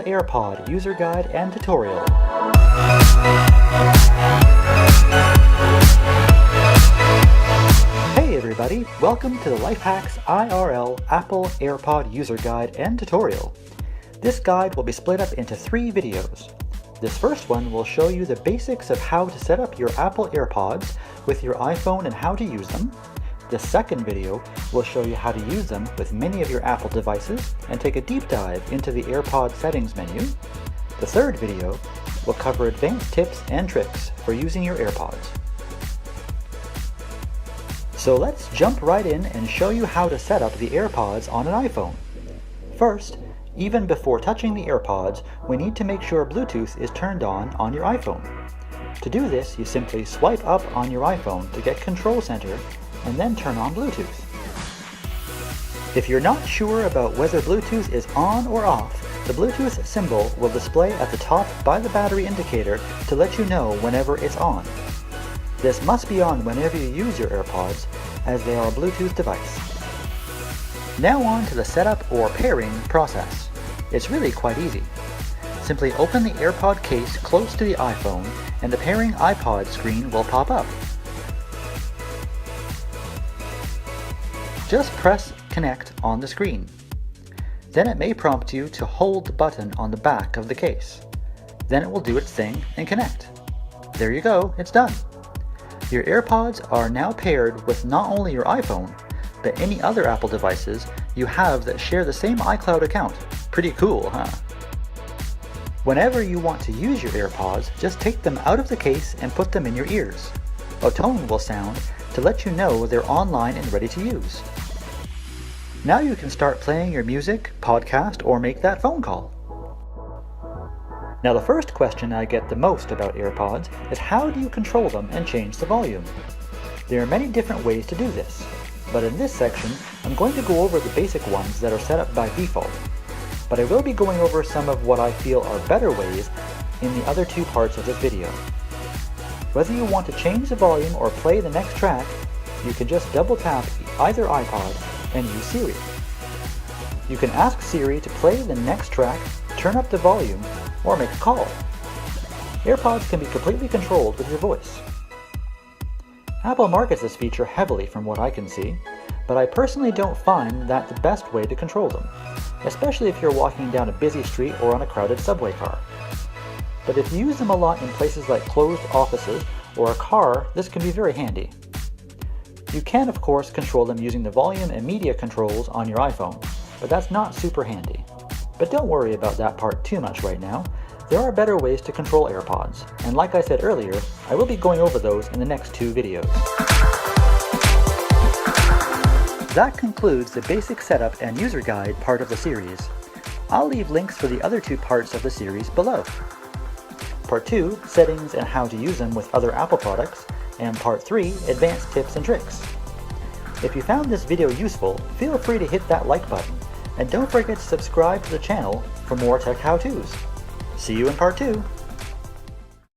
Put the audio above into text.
Apple AirPod user guide and tutorial. Hey everybody, welcome to the Lifehacks IRL Apple AirPod user guide and tutorial. This guide will be split up into 3 videos. This first one will show you the basics of how to set up your Apple AirPods with your iPhone and how to use them. The second video will show you how to use them with many of your Apple devices and take a deep dive into the AirPod settings menu. The third video will cover advanced tips and tricks for using your AirPods. So let's jump right in and show you how to set up the AirPods on an iPhone. First, even before touching the AirPods, we need to make sure Bluetooth is turned on your iPhone. To do this, you simply swipe up on your iPhone to get Control Center and then turn on Bluetooth. If you're not sure about whether Bluetooth is on or off, the Bluetooth symbol will display at the top by the battery indicator to let you know whenever it's on. This must be on whenever you use your AirPods, as they are a Bluetooth device. Now on to the setup or pairing process. It's really quite easy. Simply open the AirPod case close to the iPhone and the pairing iPod screen will pop up. Just press Connect on the screen. Then it may prompt you to hold the button on the back of the case. Then it will do its thing and connect. There you go, it's done. Your AirPods are now paired with not only your iPhone, but any other Apple devices you have that share the same iCloud account. Pretty cool, huh? Whenever you want to use your AirPods, just take them out of the case and put them in your ears. A tone will sound to let you know they're online and ready to use. Now you can start playing your music, podcast, or make that phone call. Now the first question I get the most about AirPods is how do you control them and change the volume? There are many different ways to do this, but in this section I'm going to go over the basic ones that are set up by default. But I will be going over some of what I feel are better ways in the other 2 parts of this video. Whether you want to change the volume or play the next track, you can just double tap either iPod and use Siri. You can ask Siri to play the next track, turn up the volume, or make a call. AirPods can be completely controlled with your voice. Apple markets this feature heavily from what I can see, but I personally don't find that the best way to control them, especially if you're walking down a busy street or on a crowded subway car. But if you use them a lot in places like closed offices or a car, this can be very handy. You can, of course, control them using the volume and media controls on your iPhone, but that's not super handy. But don't worry about that part too much right now. There are better ways to control AirPods, and like I said earlier, I will be going over those in the next 2 videos. That concludes the basic setup and user guide part of the series. I'll leave links for the other 2 parts of the series below. Part 2, settings and how to use them with other Apple products, and Part 3, advanced tips and tricks. If you found this video useful, feel free to hit that like button, and don't forget to subscribe to the channel for more tech how-tos. See you in Part 2!